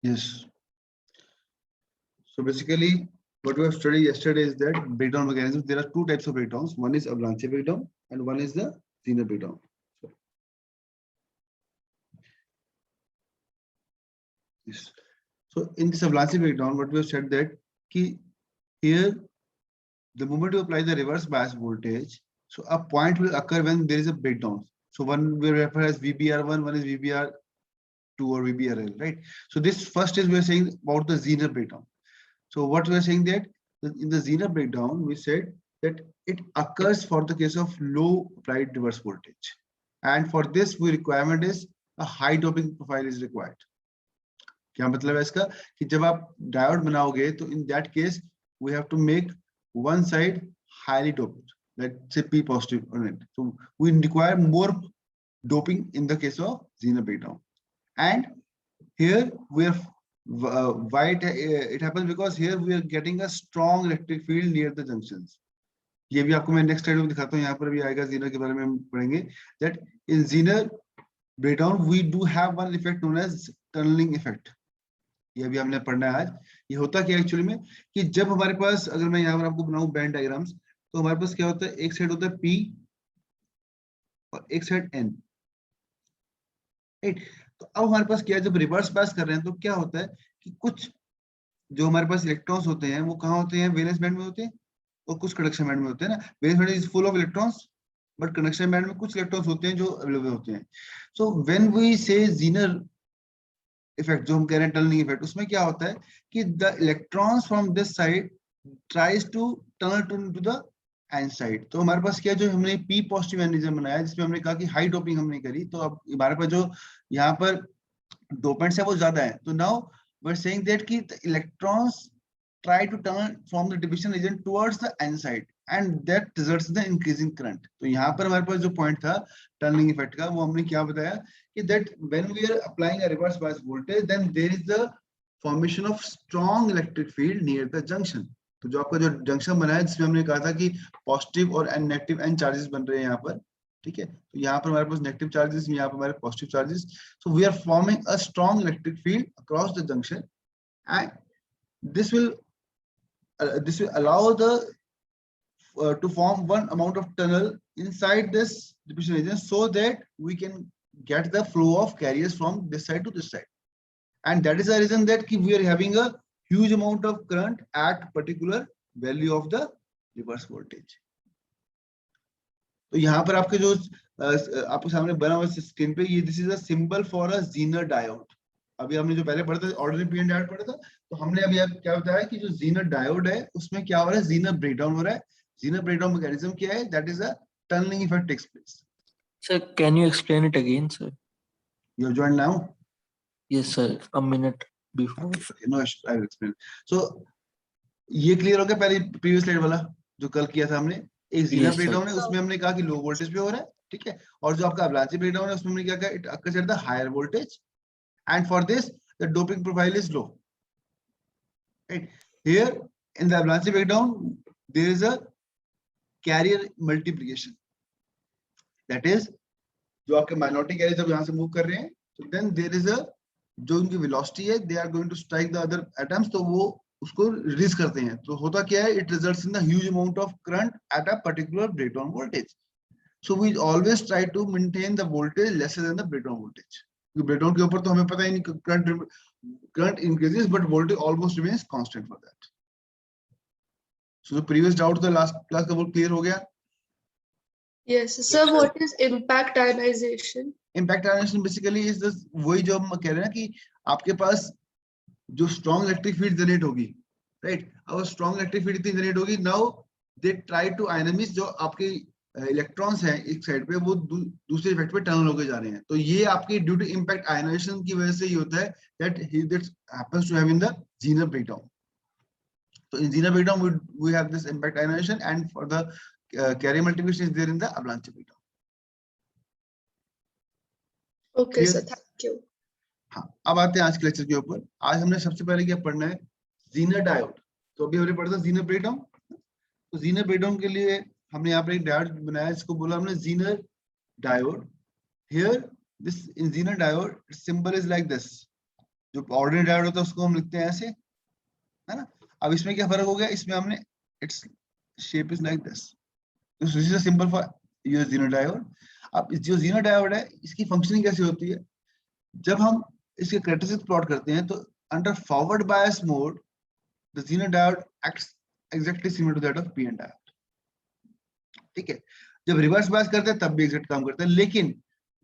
Yes. So basically, what we have studied yesterday is that breakdown mechanisms. There are two types of breakdowns. One is avalanche breakdown, and one is the Zener breakdown. Yes. So in this avalanche breakdown, what we have said that here, the moment you apply the reverse bias voltage, so a point will occur when there is a breakdown. So one we refer as VBR1, one is VBR2 or VBRL, right? So this first is we are saying about the Zener breakdown. So what we are saying that in the Zener breakdown, we said that it occurs for the case of low applied reverse voltage. And for this, we requirement is a high doping profile is required. क्या मतलब है इसका कि जब आप diode बनाओगे तो in that case we have to make one side highly doped, let's say P positive on it. So we require more doping in the case of Zener breakdown. And here we have why it happens because here we are getting a strong electric field near the junctions. ये भी आपको मैं next slide में दिखाता हूँ, यहाँ पर भी आएगा Zener के बारे में हम पढ़ेंगे that in Zener breakdown we do have one effect known as tunneling effect. ये भी हमने पढ़ना है आज. ये होता क्या एक्चुअली में कि जब हमारे पास, अगर मैं यहाँ पर आपको बनाऊं बैंड डायग्राम्स, तो हमारे पास क्या होता है, एक साइड होता है P और एक साइड N, राइट. तो अब हमारे पास क्या है, जब रिवर्स पास कर रहे हैं तो क्या होता है कि कुछ जो हमारे पास इलेक्ट्रॉन्स होते हैं वो कहाँ होते हैं, वैलेंस बैंड में होते हैं और कुछ कंडक्शन बैंड में होते हैं ना. Valence band is full of electrons, but conduction band में कुछ इलेक्ट्रॉन्स होते हैं जो अवेलेबल होते हैं. सो व्हेन वी से Zener इफेक्ट, जो हम कह रहे हैं टनलिंग इफेक्ट, उसमें क्या होता है कि the electrons from this side tries to turn to the N side. तो हमारे पास क्या, जो हमने पी पॉजिटिव एनर्जी बनाया जिसमें हमने कहा कि हाई डोपिंग हमने करी, तो अब हमारे पास जो यहाँ पर डोपेंट्स है वो ज्यादा है. तो now we are saying that कि the electrons try to turn from the division region towards the n side and that results in the increasing current. तो यहाँ पर हमारे पास जो पॉइंट था टर्निंग इफेक्ट का, वो हमने क्या बताया कि that when we are applying a reverse bias voltage then there is the formation of strong electric field near the junction. तो जो आपका जो जंक्शन बना है जिसमें हमने कहा था कि पॉजिटिव और नेगेटिव एन चार्जेस बन रहे हैं यहाँ पर, ठीक है. तो यहाँ पर हमारे पास नेगेटिव चार्जेस, यहाँ पर हमारे positive charges. So we are forming a strong electric field across the junction and this will allow the to form one amount of tunnel inside this division region so that we can get the flow of carriers from this side to this side. And that is the reason that we are having a huge amount of current at particular value of the reverse voltage. तो यहाँ पर आपके जो आपके सामने बना हुआ screen पे, ये this is a symbol for a Zener diode. अभी हमने जो पहले पढ़ा था ऑर्डिनरी पीएन डायोड पढ़ा था, तो हमने अभी क्या बताया कि जो Zener डायोड है उसमें क्या हो रहा है, Zener ब्रेकडाउन हो रहा है. Zener ब्रेकडाउन मैकेनिज्म क्या है, that is a tunnelling effect takes place. Sir, can you explain it again, sir? You have joined now? Yes, sir. A minute before. No, I will explain. So ये clear हो गया पहले previous slide वाला जो कल किया था हमने. एक Zener ब्रेकडाउन है, उसमें हमने कहा कि लो वोल्टेज पे हो रहा है, ठीक है. और जो आपका avalanche ब्रेकडाउन है उसमें हमने क्या कहा, it occurs at the higher voltage and for this the doping profile is low, right. Here in the avalanche breakdown there is a carrier multiplication, that is जो आपके minority carrier जब यहाँ से move कर रहे हैं, so then there is a जो उनकी velocity है, they are going to strike the other atoms, तो वो उसको release करते हैं. तो होता क्या है, it results in a huge amount of current at a particular breakdown voltage. So we always try to maintain the voltage lesser than the breakdown voltage. Breakdown के ऊपर तो हमें पता ही नहीं, current increases but voltage almost remains constant for that. So the previous doubt the last class का वो clear हो गया. Yes sir. What is impact ionisation? Impact ionisation basically is the वही जो हम कह रहे हैं ना कि आपके पास जो स्ट्रांग इलेक्ट्रिक फील्ड जनरेट होगी, राइट. अब स्ट्रांग इलेक्ट्रिक फील्ड इतनी जनरेट होगी, now they try to ionise जो आपके इलेक्ट्रॉन्स हैं एक साइड पे, वो दूसरे इफेक्ट पे टनल होके जा रहे हैं. तो ये आपकी ड्यू टू इंपैक्ट आयनाइजेशन की वजह से ये होता है that happens to have in the Zener breakdown. So in Zener breakdown we have this impact ionization, and for the carrier multiplication is there in the avalanche breakdown. Okay sir, thank you. हाँ, अब आते हैं आज के lecture के ऊपर. आज हमने सबसे पहले क्या पढ़ना है, Zener डायोड. तो अभी हमने पढ़ा था Zener breakdown. तो Zener breakdown के लिए हमने यहाँ पर एक डायोड बनाया, इसको बोला हमने Zener diode. Here this in Zener diode symbol is like this. जो ऑर्डिनरी डायोड होता है उसको हम लिखते हैं ऐसे, है ना। अब इसमें क्या फर्क हो गया, इसमें हमने its shape is like this, this is a symbol for your Zener diode. अब जो ज़ीनो डायोड है इसकी फंक्शनिंग कैसी होती है, जब हम इसके कैरेक्टरिस्टिक्स प्लॉट करते हैं तो under forward bias mode the Zener diode acts exactly similar to that of PN diode, ठीक है। जब रिवर्स बायस करते हैं तब भी एग्जैक्ट काम करते हैं, लेकिन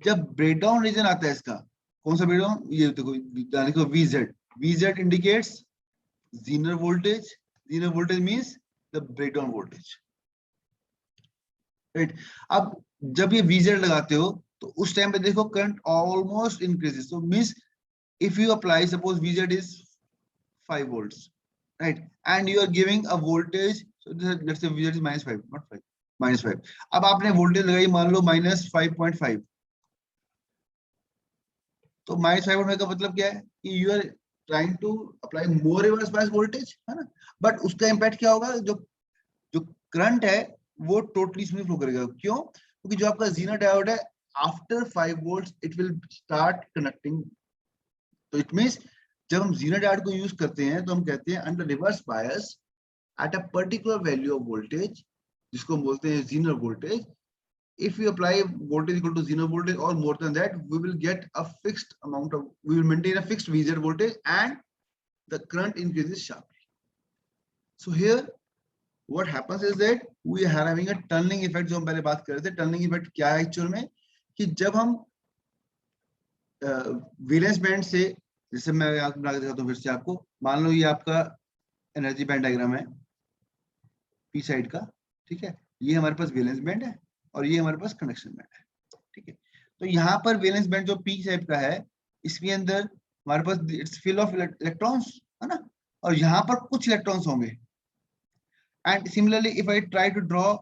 जब ब्रेकडाउन रीजन आता है इसका, कौन सा ब्रेकडाउन, ये देखो VZ, VZ indicates Zener voltage, Zener voltage means the breakdown voltage, right. अब जब ये VZ लगाते हो तो उस टाइम पे देखो current almost increases, so means if you apply, suppose VZ is 5 volts, right, and you are giving a voltage, so let's say VZ is -5, not 5, -5। अब आपने वोल्टेज लगाई मान लो -5.5, तो -5 होने का मतलब क्या है कि you are trying to apply more reverse bias voltage, है ना, बट उसका इम्पैक्ट क्या होगा, जो जो करंट है वो टोटली इसमें फ्लो करेगा, क्यों, क्योंकि जो आपका ज़ीनर डायोड है after 5 volts it will start connecting, तो इट मींस जब हम ज़ीनर डायोड को यूज करते हैं तो हम कहते हैं under reverse bias at a particular value of voltage, जिसको हम बोलते हैं Zener voltage, if we apply voltage equal to Zener voltage or more than that, we will get a fixed amount of, we will maintain a fixed VZ voltage and the current increases sharply. So here what happens is that we are having a tunneling effect, जो हम पहले बात कर रहे थे। Tunnelling effect क्या है actual में, कि जब हम वैलेंस बैंड से, जैसे मैं आपको बना के दिखाता हूँ फिर से आपको, मान लो ये आपका एनर्जी बैंड डायग्राम है पी साइड का, ठीक है, ये हमारे पास वैलेंस बैंड है और ये हमारे पास कंडक्शन बैंड है, ठीक है। तो यहाँ पर वैलेंस बैंड जो पी टाइप का है, इसके अंदर हमारे पास इट्स फिल ऑफ इलेक्ट्रॉन्स, है ना, और यहाँ पर कुछ इलेक्ट्रॉन्स होंगे। And similarly if I try to draw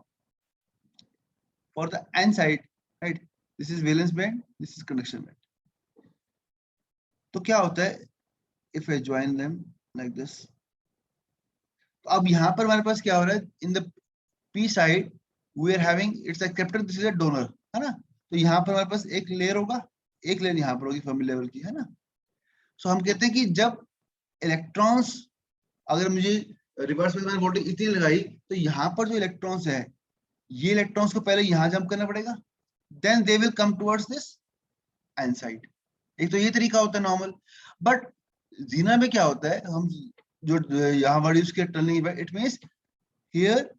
for the N side, right, this is valence band, this is conduction band. तो क्या होता है if I join them like this, तो अब यहाँ पर हमारे पास क्या हो रहा है, in the P side we are having it's acceptor, this is a donor, है ना, तो यहाँ पर हमारे पास एक लेयर होगा, एक लेयर यहाँ पर होगी फर्मी लेवल की, है ना। सो हम कहते हैं कि जब इलेक्ट्रॉन्स, अगर मुझे रिवर्स में वोल्टेज इतनी लगाई तो यहाँ पर जो इलेक्ट्रॉन्स है, ये इलेक्ट्रॉन्स को पहले यहाँ जंप करना पड़ेगा, then they will come towards this N side. एक तो ये तरीका होता है नॉर्मल, बट ज़ीनर में क्या होता है, हम जो यहाँ वर्ड यूज किया tunnelling effect, it means here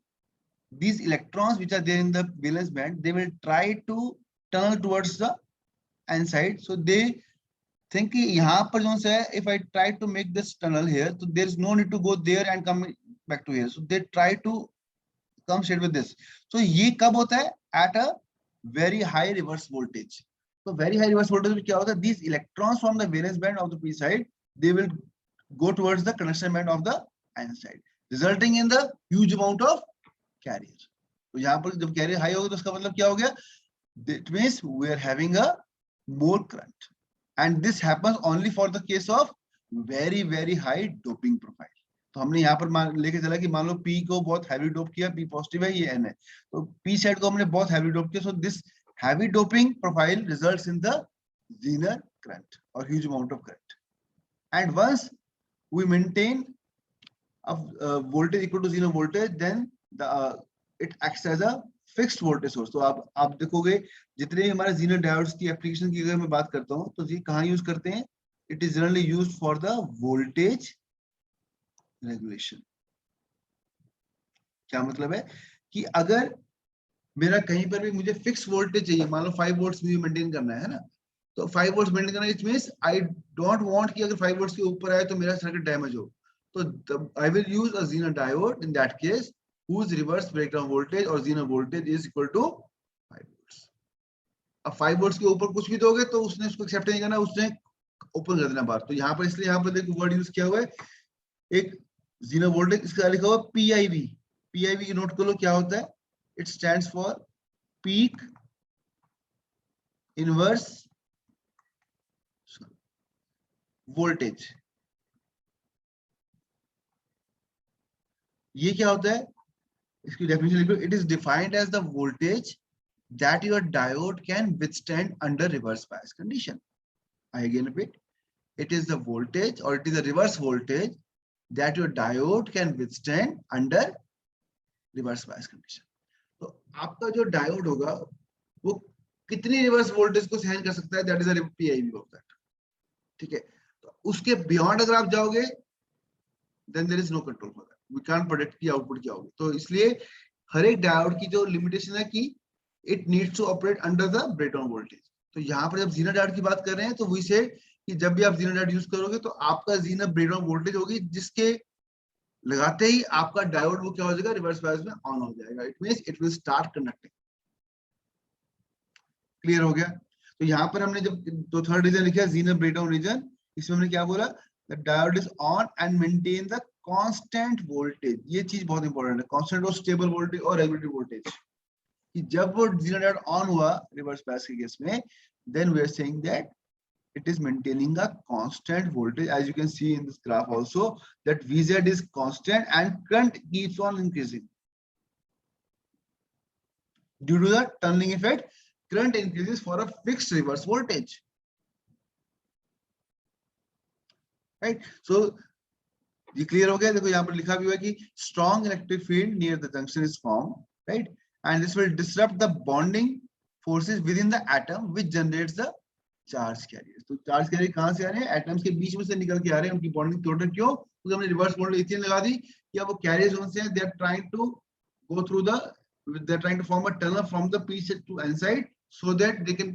these electrons which are there in the valence band, they will try to tunnel towards the n side, so they think कि यहाँ पर जो है, if I try to make this tunnel here, so there is no need to go there and come back to here, so they try to come straight with this। so ये कब होता है, at a very high reverse voltage। so very high reverse voltage में क्या होता है, these electrons from the valence band of the p side, they will go towards the conduction band of the n side, resulting in the huge amount of carrier. तो यहाँ पर जब career high होगा तो उसका मतलब क्या हो गया, it means we are having a more current, and this happens only for the case of very very high doping profile. तो हमने यहाँ पर लेके चला कि मान लो पी को बहुत हैवी डोप किया, पी पॉजिटिव है, ये एन है, तो पी साइड को हमने बहुत हैवी डोप किया, so this heavy doping profile results in the Zener current और huge amount of current. And once we maintain voltage equal to Zener voltage, then it acts as a fixed voltage source। तो आप देखोगे जितने भी हमारे ज़ीनर diodes की application की अगर मैं बात करता हूँ तो ये कहाँ यूज करते हैं, it is generally used for the voltage regulation. क्या मतलब है कि अगर मेरा कहीं पर भी मुझे फिक्स वोल्टेज चाहिए, मान लो 5 वोल्ट्स मुझे मेंटेन करना है ना, तो 5 वोल्ट्स मेंटेन करना it means I don't want कि अगर 5 वोल्ट्स के ऊपर आए तो मेरा सर्किट डैमेज हो, तो I will use a Zener diode in that case whose reverse breakdown voltage or Zener voltage is equal to 5 volts। अब 5 volts के ऊपर कुछ भी दोगे तो उसने उसको एक्सेप्ट नहीं करना, उसने ओपन कर देना बाहर। तो यहाँ पर इसलिए यहाँ पर देखो वर्ड यूज किया हुआ है, एक Zener voltage, इसका लिखा हुआ PIV। PIV नोट कर लो क्या होता है, it stands for peak inverse voltage. ये क्या होता है, इसकी डेफिनेशन लिखो, it is defined as the voltage that your diode can withstand under reverse bias condition। I again repeat, it is the voltage or it is the reverse voltage that your diode can withstand under reverse bias condition. तो आपका जो diode होगा वो कितनी reverse voltage को सहन कर सकता है, that is the PIV of that. ठीक है, तो उसके बियॉन्ड अगर आप जाओगे then there is no control for that. We can't predict की आउटपुट क्या होगी. तो इसलिए हर एक डायोड की जो लिमिटेशन है कि it needs to operate under the breakdown voltage. तो यहाँ पर जब जीना डायोड की बात कर रहे हैं तो वी से कि जब भी आप जीना डायोड यूज करोगे तो आपका जीना ब्रेकडाउन वोल्टेज होगी जिसके लगाते ही आपका डायोड वो क्या हो जाएगा, रिवर्स बायस में ऑन हो जाएगा. It means it will start conducting. Clear हो गया. तो यहाँ पर हमने जब तो थर्ड रीजन लिखा जीना ब्रेकडाउन रीजन, इसमें हमने क्या बोला, the diode is on and maintain the constant voltage. ये चीज बहुत इंपॉर्टेंट है, कांस्टेंट और स्टेबल वोल्टेज और रेगुलेटरी वोल्टेज. कि जब वो जीना डायोड ऑन हुआ रिवर्स बायस के केस में, then we are saying that it is maintaining a constant voltage. As you can see in this graph also that Vz is constant and current keeps on increasing. Due to the tunneling effect, current increases for a fixed reverse voltage. Right? So ये clear हो गया. देखो यहाँ पर लिखा भी हुआ है कि strong electric field near the junction is formed, right? And this will disrupt the bonding forces within the atom which generates the charge carrier. तो चार्ज कैरियर कहां से आ रहे हैं, एटम्स के बीच में से निकल के आ रहे हैं. उनकी बॉन्डिंग टोटल क्यों, क्योंकि हमने रिवर्स बॉन्ड इथेन लगा दी. या वो कैरियर जोन से they are trying to go through the, they are trying to form a tunnel from the P side to N side so that they can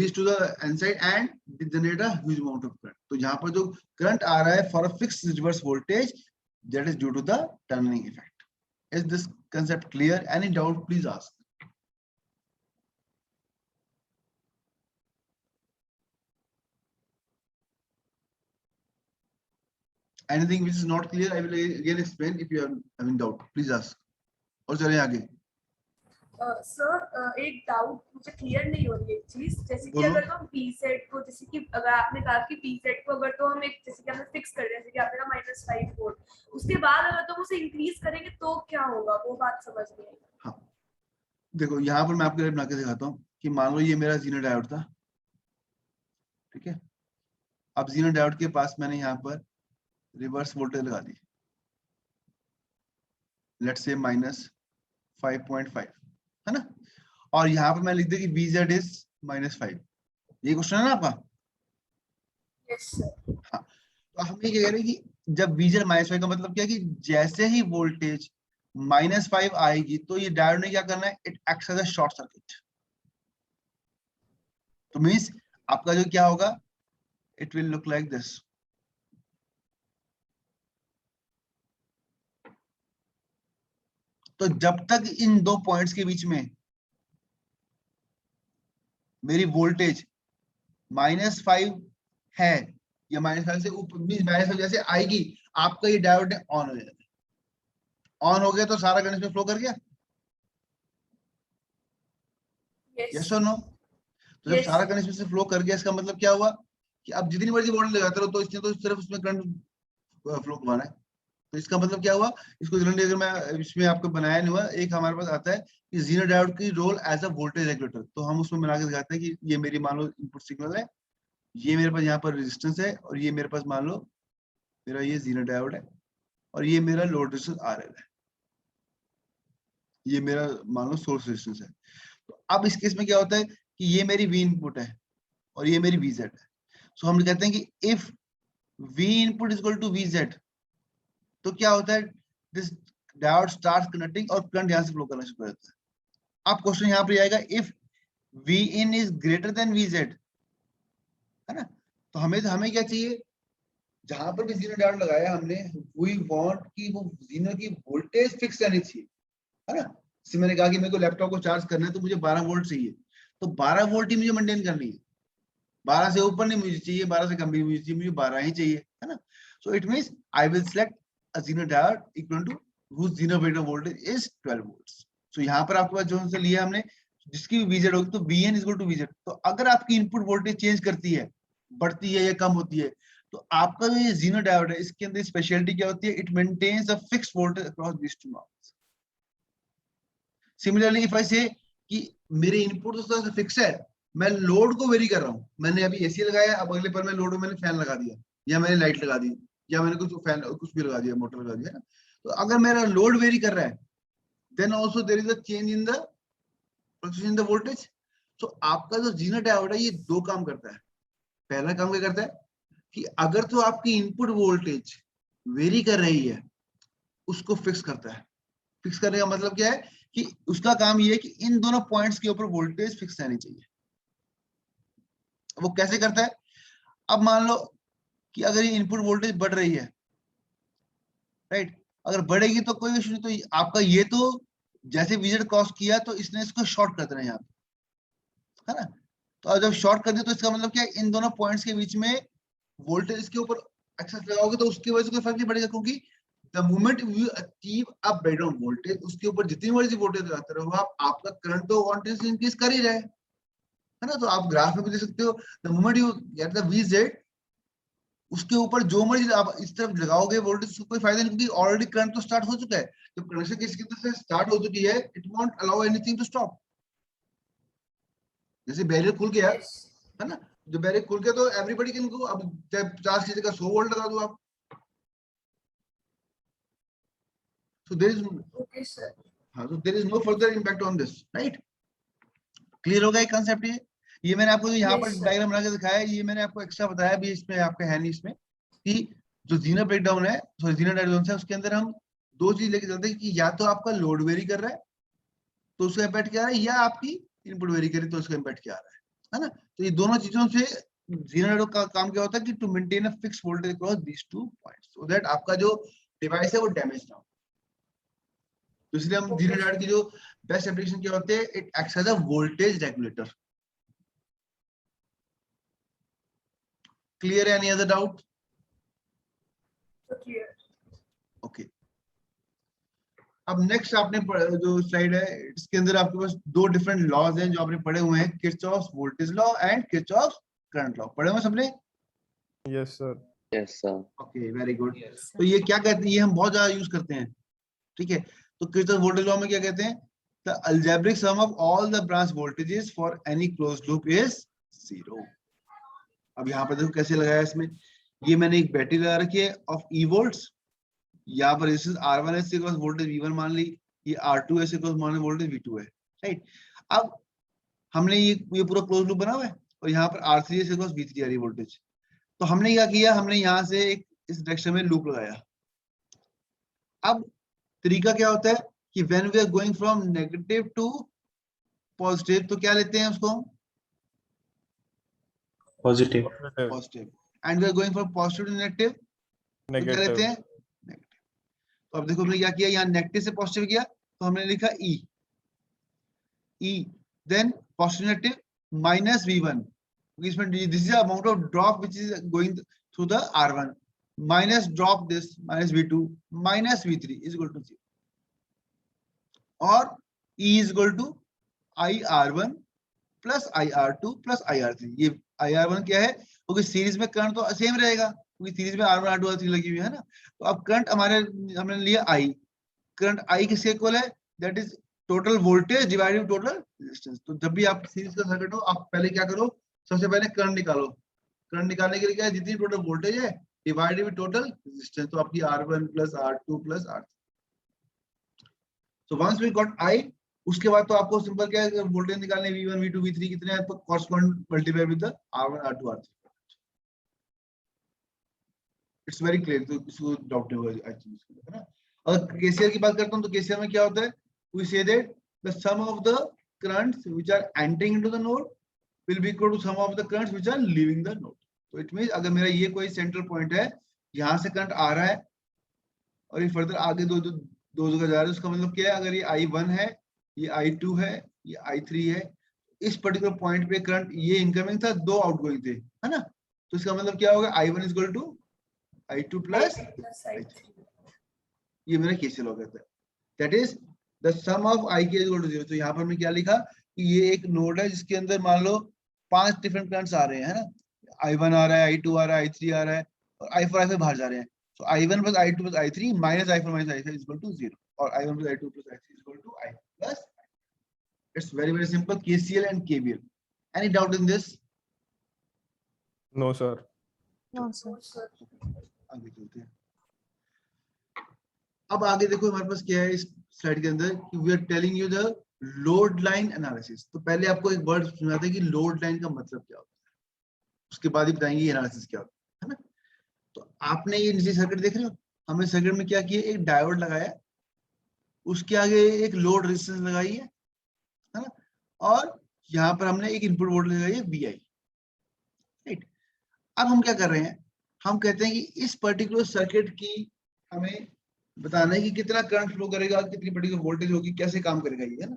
reach to the N side and generate a huge amount of current. तो यहाँ पर जो current आ रहा है for a fixed reverse voltage, that is due to the tunnelling effect. Is this concept clear? Any doubt please ask. Anything which is not clear, I will again explain. If you are having doubt, please ask. और चले आगे. Sir एक doubt मुझे clear नहीं हो रही है चीज, जैसे कि बोलो. अगर हम पी सेट को, जैसे कि अगर आपने कहा कि पी सेट को अगर तो हम एक जैसे कि हमें फिक्स कर रहे हैं, जैसे कि आपने कहा -5 वोल्ट, उसके बाद अगर तो उसे इंक्रीज करेंगे तो क्या होगा, वो बात समझ नहीं आई. हाँ, देखो यहाँ पर मैं आपको बना के दिखाता हूँ कि मान लो ये मेरा जीना डायोड था. ठीक है, अब जीना डायोड के पास मैंने यहाँ पर रिवर्स वोल्टेज लगा दी, लेट्स से -5.5, है ना. और यहाँ पर मैं लिख दिया कि Vz इज -5. ये क्वेश्चन है ना आपका. Yes sir. हाँ, तो हम ये कह रहे हैं कि जब Vz -5 का मतलब क्या है कि जैसे ही वोल्टेज -5 आएगी तो ये डायोड ने क्या करना है, it acts as a short circuit. तो मींस आपका जो क्या होगा, it will look like this. तो जब तक इन दो पॉइंट्स के बीच में मेरी वोल्टेज -5 है या -5 से ऊपर, -5 जैसे आएगी आपका ये डायोड ऑन हो जाएगा. ऑन हो गया तो सारा करंट में फ्लो कर गया. यस और नो. तो जब सारा करंट से फ्लो कर गया, इसका मतलब क्या हुआ कि अब जितनी मर्जी वोल्टेज लगाते रहो तो इसने तो सिर्फ उसमें करंट फ्लो करवाना है. तो इसका मतलब क्या हुआ, इसको जनरली अगर मैं इसमें आपको बनाया नहीं हुआ, एक हमारे पास आता है कि जीना डायोड की role as a voltage regulator. तो हम उसमें बना के दिखाते हैं कि ये मेरी मान लो इनपुट सिग्नल है, ये मेरे पास यहाँ पर रेजिस्टेंस है, और ये मेरे पास मान लो मेरा ये जीना डायोड है, और ये मेरा लोड रेजिस्टेंस आरएल है, ये मेरा मान लो सोर्स रेजिस्टेंस है. तो अब इस केस में क्या होता है कि ये मेरी वी इनपुट है और ये मेरी वी जेड है. सो हम कहते हैं कि if V input is equal to V Z, तो क्या होता है, दिस डायोड स्टार्ट्स कंडक्टिंग और करंट यहां से फ्लो करना शुरू हो जाता है. अब क्वेश्चन यहां पर आएगा, if V in is greater than V Z, है ना. तो हमें क्या चाहिए, जहां पर भी जीरो डायोड लगाया हमने, वी वांट कि वो जीरो की वोल्टेज फिक्स रहनी चाहिए, है ना. जैसे मैंने कहा कि मेरे को लैपटॉप को चार्ज करना है तो मुझे 12 वोल्ट चाहिए, तो 12 वोल्ट ही मुझे मेंटेन करनी है. 12 से ऊपर नहीं मुझे चाहिए, 12 से कम भी मुझे चाहिए, मुझे 12 ही चाहिए, है ना. So it means I will select a Zener diode equal to whose Zener breakdown voltage is 12 volts. So यहाँ पर आपके पास जो से लिया हमने, जिसकी भी VZ होगी तो VN is equal to VZ. तो अगर आपकी इनपुट वोल्टेज चेंज करती है, बढ़ती है या कम होती है, तो आपका जो ये Zener diode है, इसके अंदर स्पेशलिटी क्या होती है, it maintains a fixed voltage across these two nodes. Similarly, if I say कि मेरे इनपुट तो फिक्स है, मैं लोड को वेरी कर रहा हूँ, मैंने अभी एसी लगाया, अब अगले पर मैं लोड मैंने फैन लगा दिया, या मैंने लाइट लगा दी, या मैंने कुछ फैन कुछ भी लगा दिया, मोटर लगा दिया ना, तो अगर मेरा लोड वेरी कर रहा है, then also there is a change in the fluctuation in the voltage. तो आपका जो जीना डायोड है ये दो काम करता है। पहला काम क्या करता है कि अगर तो आपकी इनपुट वोल्टेज वेरी कर रही है उसको फिक्स करता है। फिक्स करने का मतलब क्या है कि उसका काम ये है कि इन दोनों पॉइंट्स के ऊपर वोल्टेज फिक्स रहनी चाहिए। वो कैसे करता है, अब मान लो कि अगर ये इनपुट वोल्टेज बढ़ रही है, राइट, अगर बढ़ेगी तो कोई इशू नहीं, तो आपका ये तो जैसे विजिट क्रॉस किया तो इसने इसको शॉर्ट कर देना यहाँ पे, है ना। तो जब शॉर्ट कर दिया तो इसका मतलब क्या है, इन दोनों पॉइंट्स के बीच में वोल्टेज के ऊपर एक्सेस लगाओगे तो उसकी वजह से कोई फर्क नहीं पड़ेगा, क्योंकि the moment you achieve a breakdown voltage, उसके ऊपर जितनी मर्जी वोल्टेज लगाते रहो आप, आपका करंट तो वोल्टेज इंक्रीज कर ही रहे, है ना। तो आप ग्राफ में भी देख सकते हो, the moment you get the VZ, उसके ऊपर जो मर्जी आप इस तरफ लगाओगे वोल्टेज, उसको कोई फायदा नहीं, क्योंकि ऑलरेडी करंट तो स्टार्ट हो चुका है। जब कनेक्शन किसी तरफ से स्टार्ट हो चुकी है, it won't allow anything to stop. जैसे बैरियर खुल गया, Yes. है ना, जो बैरियर खुल गया तो एवरीबॉडी कैन गो। अब चाहे 50 की जगह 100 वोल्ट लगा दो आप, so there is Okay, sir. हाँ, so there is no further impact on this, right? Clear होगा ये कंसेप्ट। ये मैंने आपको जो यहाँ Yes, पर sir. डायग्राम बना के दिखाया है, ये मैंने आपको एक्स्ट्रा बताया भी, इसमें आपका है नहीं इसमें, कि जो जीना ब्रेकडाउन है, सॉरी जीना डायग्राम है, उसके अंदर हम दो चीज लेके चलते हैं कि या तो आपका लोड वेरी कर रहा है तो उसका इम्पैक्ट क्या आ रहा है, या आपकी इनपुट वेरी कर रही है तो उसका इम्पैक्ट क्या आ रहा है ना। तो ये दोनों चीजों से जीना डायोड का काम क्या होता है कि to maintain a fix voltage across these two points, so that आपका जो डिवाइस है वो डैमेज ना हो। तो इसलिए हम जीना डायोड की जो बेस्ट एप्लीकेशन क्या होते हैं, it acts as a voltage regulator. Clear, any other doubt? Clear. Okay, अब नेक्स्ट आपने जो स्लाइड है इसके अंदर आपके पास दो डिफरेंट लॉज हैं जो आपने पढ़े हुए हैं, Kirchhoff's voltage law and Kirchhoff's current law. पढ़े हुए सबने? Yes, sir. Yes, sir. Okay, very good. तो ये क्या कहते हैं, ये हम बहुत ज्यादा यूज करते हैं, ठीक है। तो किरचॉफ वोल्टेज लॉ में क्या कहते हैं, the algebraic sum of all the branch voltages for any closed loop is 0। अब यहाँ पर देखो कैसे लगाया इसमें, ये मैंने एक बैटरी लगा रखी है ऑफ ई वोल्ट्स, यहाँ पर रेजिस्टेंस R1 है, इसके वोल्टेज V1 मान ली, ये R2 है, इसके मान ली वोल्टेज V2 है, राइट। अब हमने ये पूरा क्लोज लूप बना हुआ है और यहाँ पर R3 है, इसके V3 आ रही वोल्टेज। तो हमने क्या किया, हमने यहाँ से एक इस डायरेक्शन में लूप लगाया। अब तरीका क्या होता है कि when we are going from negative to positive, तो क्या लेते हैं उसको, Positive. Positive. Positive, and we are going from positive to negative, तो क्या लेते Negative. हैं, नेगेटिव। तो अब देखो हमने क्या किया, यहाँ नेगेटिव से पॉजिटिव किया तो हमने लिखा E, then positive negative minus V1, इसमें this is the amount of drop which is going through the R1, minus drop this minus V2 minus V3 is equal to 0, और E is equal to IR1 plus IR2 plus IR3। ये IR1 क्या है, क्योंकि series में current तो same रहेगा, क्योंकि series में R1 R2 R3 लगी हुई है ना। तो अब करंट हमारे हमने लिया I, करंट I किसके इक्वल है, that is total voltage divided total resistance. तो जब भी आप सीरीज का सर्किट हो, आप पहले क्या करो, सबसे पहले करंट निकालो। करंट निकालने के लिए क्या है, जितनी टोटल वोल्टेज है डिवाइडेड बाय टोटल रेजिस्टेंस, तो आपकी R1 plus R2 plus R3। So once we got I, उसके बाद तो आपको सिंपल क्या है, वोल्टेज निकालने V1 V2 V3 कितने हैं, तो correspond multiply with the R1 R2 R3। It's very clear, तो इसको डाउट नहीं होगा आई थिंक, है ना। अगर केसीएल की बात करता हूं तो केसीएल में क्या होता है, we say that the sum of the currents which are entering into the node will be equal to sum of the currents which are leaving the node. तो इट मींस अगर मेरा ये कोई सेंट्रल पॉइंट है, यहां से current आ रहा है और ये फर्दर आगे दो जगह जा रहा है, उसका मतलब क्या है, अगर ये I1 है, ये I2 है, ये I3 है, इस पर्टिकुलर पॉइंट पे करंट ये इनकमिंग था, दो आउटगोइंग थे, है ना। तो इसका मतलब क्या होगा, I1 is equal to I2 plus I3। ये मेरा केसीएल हो गया था, that is the sum of I के इक्वल टू 0। तो यहाँ पर मैं क्या लिखा कि ये एक नोड है जिसके अंदर मान लो 5 डिफरेंट करंट्स आ रहे हैं, है ना। I1 आ रहा है, I2 आ रहा है, I3 आ रहा है, और I4 I5 बाहर जा रहे हैं। So I1 plus I2 plus I3 minus I4 minus I5 is equal to 0, or I1 plus I2 plus I3 is equal to I plus I. It's very simple, KCL and KVL, Any doubt in this? No, sir. No, sir. आगे चलते हैं। अब आगे देखो हमारे पास क्या है इस स्लाइड के अंदर कि we are telling you the load line analysis. तो पहले आपको एक वर्ड सुनाते हैं कि लोड लाइन का मतलब क्या होता है, उसके बाद ही बताएंगे ये एनालिसिस क्या होता है ना। तो आपने ये नीचे सर्किट देख रहे हो, हमने सर्किट में क्या किया, एक डायोड लगाया, उसके आगे एक लोड रेजिस्टेंस लगाई है ना, और यहाँ पर हमने एक इनपुट वोल्टेज लगाई है VI, राइट। अब हम क्या कर रहे हैं, हम कहते हैं कि इस पर्टिकुलर सर्किट की हमें बताना है कि कितना करंट फ्लो करेगा, कितनी पर्टिकुलर वोल्टेज होगी, कैसे काम करेगा ये, है ना।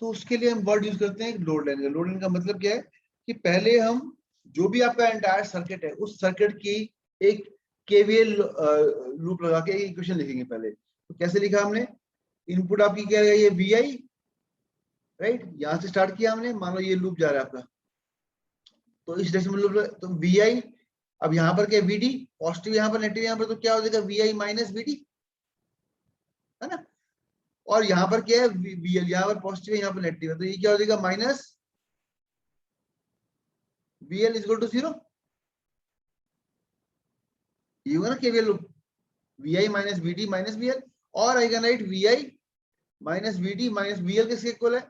तो उसके लिए हम वर्ड यूज करते हैं लोड लाइन का। लोड लाइन का मतलब क्या है कि पहले हम जो भी आपका एंटायर सर्किट है उस सर्किट की एक KVL लूप लगा के एक इक्वेशन लिखेंगे पहले। तो कैसे लिखा हमने, इनपुट आपकी क्या है, ये VI, राइट, यहां से स्टार्ट किया हमने, मान लो ये लूप जा रहा है आपका, तो इस डायरेक्शन में लूप, तो VI, अब यहाँ पर क्या VD, पॉजिटिव यहाँ पर नेगेटिव यहाँ पर, तो क्या हो जाएगा VI माइनस VD, है ना। और यहाँ पर क्या है VL, यहाँ पर पॉजिटिव है यहाँ पर नेगेटिव है, तो ये क्या हो जाएगा minus VL is equal to 0, ये होगा ना KVL लूप, VI minus VD minus VL, और आएगा right VI minus VD minus VL किसके इक्वल है,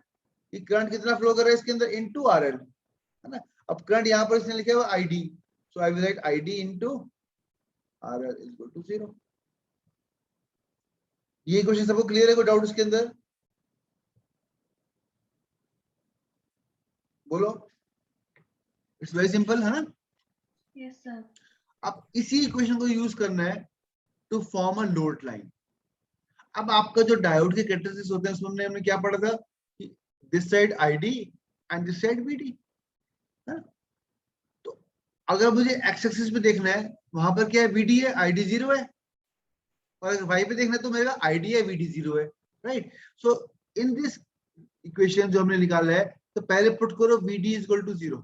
ये करंट कितना फ्लो कर रहा है इसके अंदर इनटू RL, है ना। अब करंट यहाँ पर इसने लिखा है ID, so I will write ID into RL is equal to 0। ये क्वेश्चन सबको क्लियर है, कोई डाउट इसके अंदर, बोलो। इट्स वेरी सिंपल, है ना। Yes sir. अब इसी इक्वेशन को यूज करना है to form a load line. अब आपका जो डायोड के कैरेक्टरिस्टिक्स होते हैं उसमें हमने क्या पढ़ा था, this side ID and this side VD, तो अगर मुझे एक्स एक्सिस पे देखना है, वहां पर क्या है, VD है, ID 0 है, और अगर वाई पे देखना है तो मेरा ID है, VD 0 है, right. So in this equation जो हमने निकाला है, तो पहले पुट करो VD is equal to 0।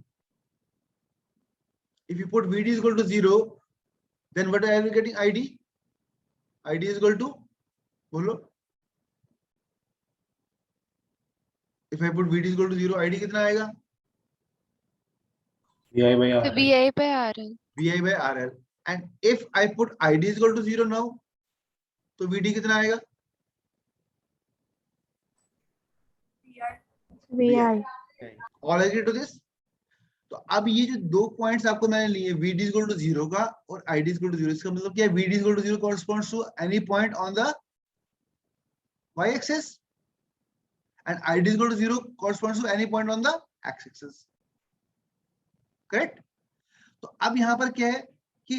If you put VD is equal to 0, then what I will be getting ID? ID is equal to, बोलो, if I put VD is equal to 0, ID कितना आएगा? VI by So RL. VI by RL. VI by RL. And if I put ID is equal to 0 now, तो VD कितना आएगा? VI. All agree to this? तो अब ये जो दो पॉइंट्स आपको मैंने लिए, VD is equal to 0 का और ID is equal to 0, इसका मतलब क्या है, VD is equal to 0 corresponds to any point on the y-axis and ID is equal to 0 corresponds to any point on the x-axis, correct. तो अब यहाँ पर क्या है कि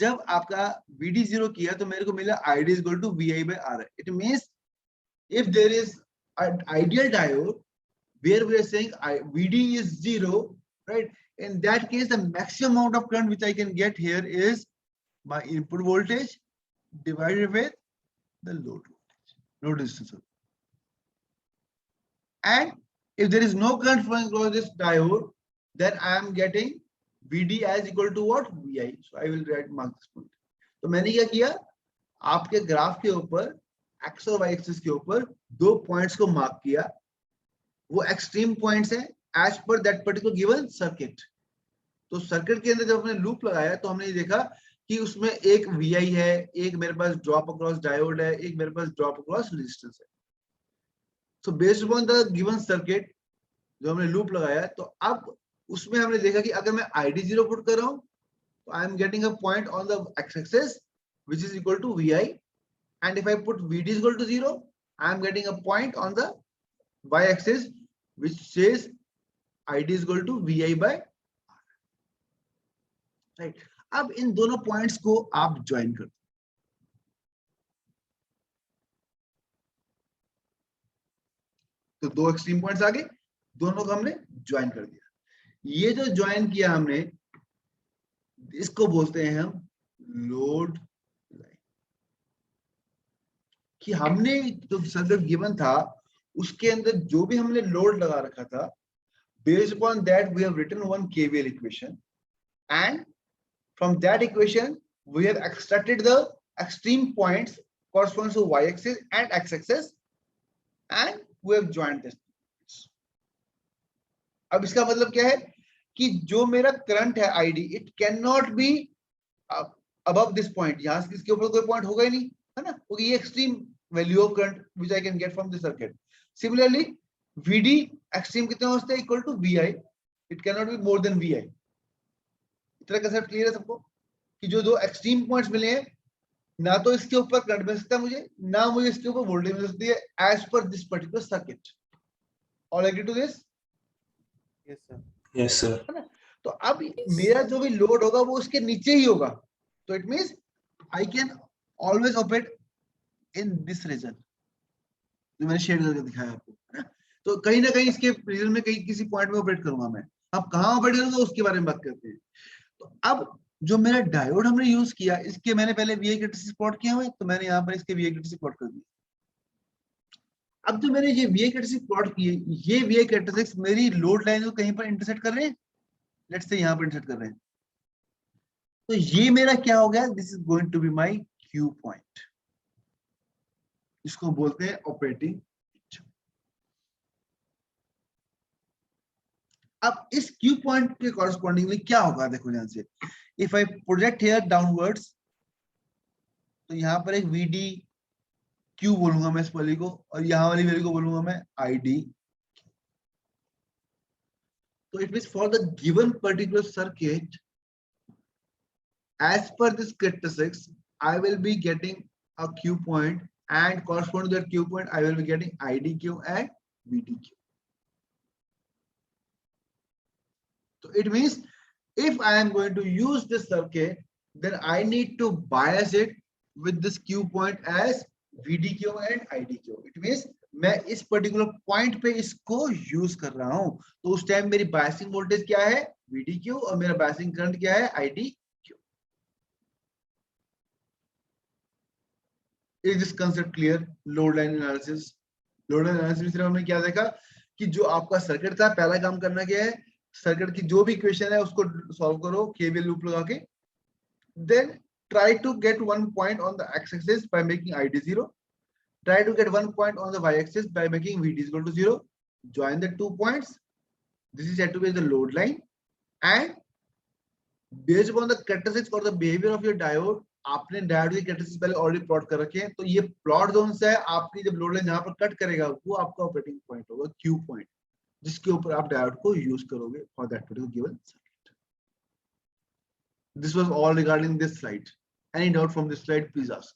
जब आपका VD 0 किया तो मेरे को मिला ID is equal to VI by RL. It means if there is an ideal diode where we are saying VD is 0, right, in that case the maximum amount of current which I can get here is my input voltage divided with the load resistance. And if there is no current flowing across this diode, then I am getting VD as equal to what, VI. So I will write mark this point. तो मैंने क्या किया, आपके graph के ऊपर x और y axis के ऊपर दो पॉइंट्स को मार्क किया, वो एक्सट्रीम पॉइंट्स है as per that particular given circuit. तो सर्किट के अंदर जब हमने लूप लगाया तो हमने ये देखा कि उसमें एक VI है, एक मेरे पास ड्रॉप अक्रॉस डायोड है, एक मेरे पास ड्रॉप अक्रॉस रेजिस्टेंस है। So based upon the given circuit जो हमने लूप लगाया, तो अब उसमें हमने देखा कि अगर मैं ID 0 पुट कर रहा हूं तो I am getting a point on the x axis which is equal to VI, and if I put VD is equal to 0, I am getting a point on the y axis which says ID is equal to VI by R, right। अब इन दोनों points को आप join कर दो, तो दो extreme points आ गए, दोनों को हमने ज्वाइन कर दिया। ये जो ज्वाइन किया हमने, इसको बोलते हैं हम लोड लाइन। कि हमने जो सर्किट गिवन था उसके अंदर जो भी हमने लोड लगा रखा था, based upon that we have written one KVL equation, and from that equation we have extracted the extreme points corresponds to y-axis and x-axis, and we have joined this. अब इसका मतलब क्या है कि जो मेरा करंट है ID, it can not be above this point, यहां से इसके ऊपर कोई पॉइंट होगा ही नहीं, है ना, क्योंकि ये extreme value of current which I can get from this circuit. Similarly VD extreme कितना होता है, equal to VI, it can not be more than VI. इतना कंसेप्ट क्लियर है सबको कि जो दो एक्सट्रीम पॉइंट्स मिले हैं, ना तो इसके ऊपर करंट मिल सकता है मुझे, ना मुझे इसके ऊपर वोल्टेज मिल सकती है, as per this particular circuit. All agree to this? Yes sir. Yes, sir. है ना? तो अब मेरा जो भी लोड होगा वो उसके नीचे ही होगा, तो it means I can always operate in this region, जो मैंने शेड करके दिखाया आपको, है ना? तो कहीं ना कहीं इसके रीजन में कहीं किसी पॉइंट में ऑपरेट करूंगा मैं। अब कहाँ ऑपरेट करूंगा उसके बारे में बात करते हैं। तो अब जो मेरा डायोड हमने यूज किया, इसके मैंने पहले वीआई कैरेक्टरिस्टिक प्लॉट किया हुआ है, तो मैंने यहाँ पर इसके वीआई कैरेक्टरिस्टिक प्लॉट कर दिया। अब जो मैंने ये वीआई कैरेक्टरिस्टिक प्लॉट किए, ये वीआई कैरेक्टरिस्टिक्स मेरी लोड लाइन को कहीं पर इंटरसेक्ट कर रहे हैं, लेट्स से यहाँ पर इंटरसेक्ट कर रहे हैं, तो ये मेरा क्या हो गया, this is going to be my Q point, इसको बोलते हैं ऑपरेटिंग। अब इस क्यू पॉइंट के कॉरस्पॉन्डिंगली क्या होगा, देखो ध्यान से, if I project here downwards, तो यहाँ पर एक वीडी क्यू बोलूंगा मैं इस वाली को, और यहाँ वाली वैल्यू को बोलूंगा मैं आईडी। तो it means for the given particular circuit, as per this characteristics, I will be getting a Q point, and corresponding to that Q point, I will be getting IDQ and VDQ. So it means if I am going to use this circuit, then I need to bias it with this Q point as VDQ and IDQ. It means मैं इस particular point पे इसको use कर रहा हूं, तो उस time मेरी बायसिंग वोल्टेज क्या है, VDQ, और मेरा बायसिंग करंट क्या है, IDQ. Is this concept clear? Load line analysis. Load line analysis में हमने क्या देखा कि जो आपका सर्किट था, पहला काम करना क्या है, सर्किट की जो भी इक्वेशन है उसको सॉल्व करो केवीएल लूप लगा के, then try to get one point on the x-axis by making ID 0, try to get one point on the y-axis by making VD is equal to 0, join the 2 points, this is said to be the load line, and based upon the characteristics or the behavior of your diode, आपने diode की characteristics पहले already plot कर रखे हैं, तो ये plot zone से है आपकी, जब लोड लाइन जहां पर कट करेगा वो आपका ऑपरेटिंग पॉइंट होगा, क्यू पॉइंट, जिसके ऊपर आप डायोड को यूज करोगे for that particular given circuit. This was all regarding this slide. Any doubt from this slide, please ask.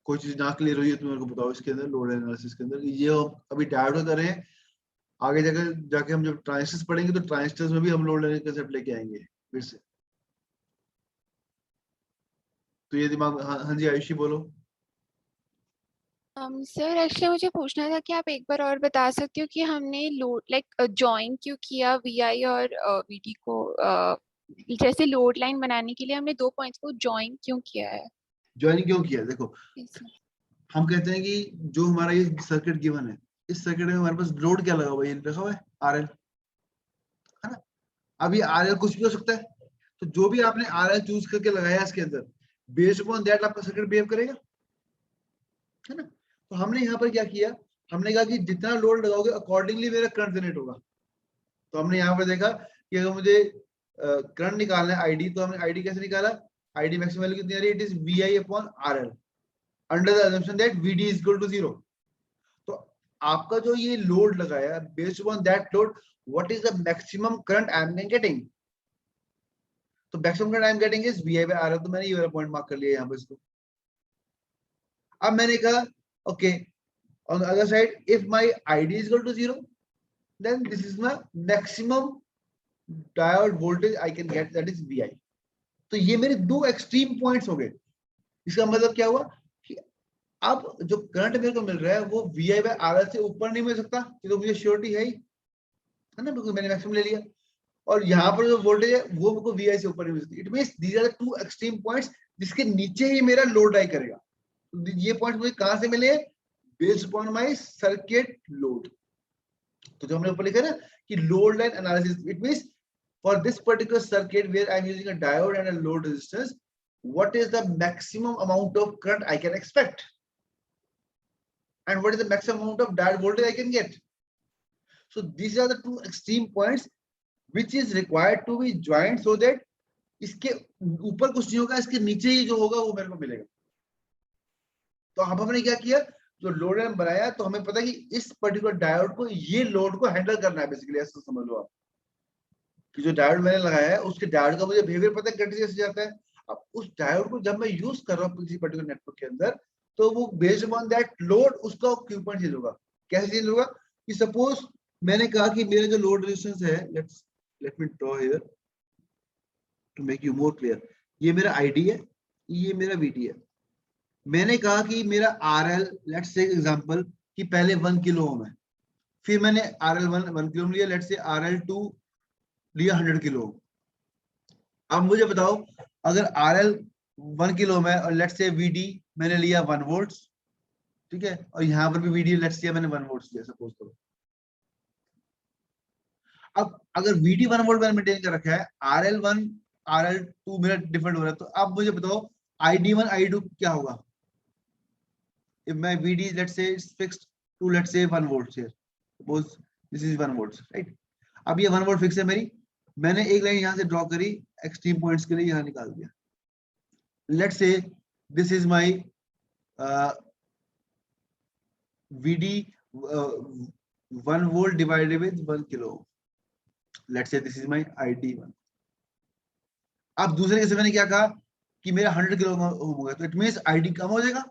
कोई चीज ना क्लियर हुई है तो मेरे को बताओ इसके अंदर, लोड एनालिसिस के अंदर। ये अभी डायोड का कर रहे हैं, आगे जाके हम जब ट्रांजिस्टर्स पढ़ेंगे तो ट्रांजिस्टर्स में भी हम लोड लेने का कंसेप्ट लेके आएंगे फिर से। तो ये दिमाग, हाँ जी आयुषी बोलो। सर एक्चुअली मुझे पूछना था कि आप एक बार और बता सकते हो कि हमने लोड लाइक जॉइन क्यों किया वीआई और वीडी को, जैसे लोड लाइन बनाने के लिए हमने 2 पॉइंट्स को जॉइन क्यों किया है? ज्वाइन क्यों किया, देखो Yes, sir. हम कहते हैं कि जो हमारा ये सर्किट गिवन है, इस सर्किट में हमारे पास लोड क्या लगा हुआ है, ये लिखा हुआ है आरएल, है ना। अब ये आरएल कुछ भी हो सकता है, तो जो भी आपने आरएल चूज करके लगाया इसके अंदर, बेस्ड अपॉन दैट आपका सर्किट बिहेव करेगा, है ना। तो हमने यहाँ पर क्या किया, हमने कहा कि जितना लोड लगाओगे अकॉर्डिंगली मेरा करंट जनरेट होगा। तो हमने यहाँ पर देखा कि अगर मुझे करंट निकालना है आईडी, तो हमने आईडी कैसे निकाला, आईडी मैक्सिमम वैल्यू कितनी आ रही है, it is V upon RL under the assumption that VD is equal to 0. तो आपका जो ये लोड लगाया, based upon that load, what is the maximum current I am getting? तो maximum current I am getting is VI by RL, तो मैंने ये वाला पॉइंट मार्क कर लिया यहाँ पर इसको। अब मैंने कहा okay, on the other side, if my ID is equal to 0, then this is my maximum diode voltage I can get, that is VI. तो ये मेरे दो एक्सट्रीम पॉइंट्स हो गए। इसका मतलब क्या हुआ कि अब जो करंट मेरे को मिल रहा है वो VI by RL से ऊपर नहीं मिल सकता, तो मुझे श्योरिटी है ही, है ना, बिल्कुल मैंने मैक्सिमम ले लिया। और यहाँ पर जो वोल्टेज है वो मेरे को VI से ऊपर नहीं मिल सकती। It means these are the two extreme points जिसके नीचे ही मेरा लोड लाई करेगा। तो ये पॉइंट मुझे कहां से मिले, based upon my circuit load. तो जो हमने ऊपर लिखा ना कि load line analysis, it means for this particular circuit where I'm using a diode and a load resistance, what is the maximum amount of current I can expect? and what is the maximum amount of diode voltage I can get. So these are the two extreme points which is required to be joined so that इसके ऊपर कुछ नहीं होगा, इसके नीचे ही जो होगा वो मेरे को मिलेगा. तो अब हमने क्या किया, जो लोड लाइन बनाया तो हमें पता है कि इस पर्टिकुलर डायोड को ये लोड को हैंडल करना है बेसिकली. ऐसा समझ लो आप कि जो डायोड मैंने लगाया है उसके डायोड का मुझे बिहेवियर पता है कैसे जाता है. अब उस डायोड को जब मैं यूज कर रहा हूँ किसी पर्टिकुलर नेटवर्क के अंदर तो वो बेस्ड अपॉन दैट लोड उसका क्यू पॉइंट चेंज होगा. कैसे चेंज होगा कि सपोज मैंने कहा कि मेरा जो लोड रेजिस्टेंस है, let me draw here to make you more clear. ये मेरा आईडी है, ये मेरा वीडी है. मैंने कहा कि मेरा आरएल, लेट्स से एग्जांपल कि पहले 1 किलो ओम है, फिर मैंने आरएल 1 किलो ओम लिया, लेट्स से आरएल 2 लिया 100 किलो ओम. अब मुझे बताओ अगर आरएल 1 किलो ओम है और लेट्स से वीडी मैंने लिया 1 वोल्ट, ठीक है, और यहाँ पर भी वीडी लेट्स से मैंने 1 वोल्ट लिया सपोज करो. अब अगर वीडी 1 वोल्ट मैंने मेंटेन कर रखा है, आरएल 1 आरएल 2 मेरा डिफरेंट हो रहा है, तो अब मुझे बताओ ID1 ID2 क्या होगा. If my VD let's say is fixed to let's say 1 volt here, suppose this is 1 volt, right? अब ये 1 वोल्ट फिक्स है मेरी, मैंने एक लाइन यहाँ से ड्रॉ करी एक्सट्रीम पॉइंट्स के लिए, यहाँ निकाल दिया. Let's say this is my VD 1 volt divided with 1 kilo. Let's say this is my ID1. अब दूसरे केस में मैंने क्या कहा कि मेरा 100 किलो ओम हो गया, तो इट मींस ID कम हो जाएगा,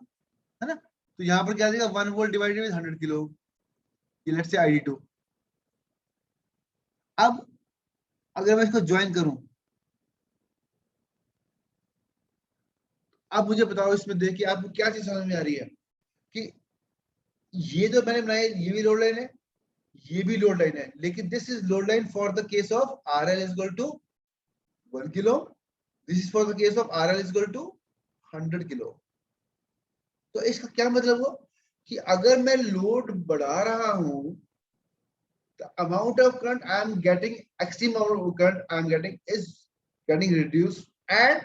है ना. तो यहाँ पर क्या आ जाएगा 1 वोल्ट डिवाइडेड विद 100 किलो, ये लेट्स से ID2. अब अगर मैं इसको ज्वाइन करूं, अब मुझे बताओ इसमें देखिए आपको क्या चीज समझ में आ रही है कि ये जो मैंने बनाया ये भी लोड लाइन है, ये भी लोड लाइन है, लेकिन this is load line for the case of RL is equal to 1 kilo, this is for the case of RL is equal to 100 kilo. तो इसका क्या मतलब हुआ कि अगर मैं लोड बढ़ा रहा हूं, the amount of current I am getting, extreme amount of current I am getting is getting reduced and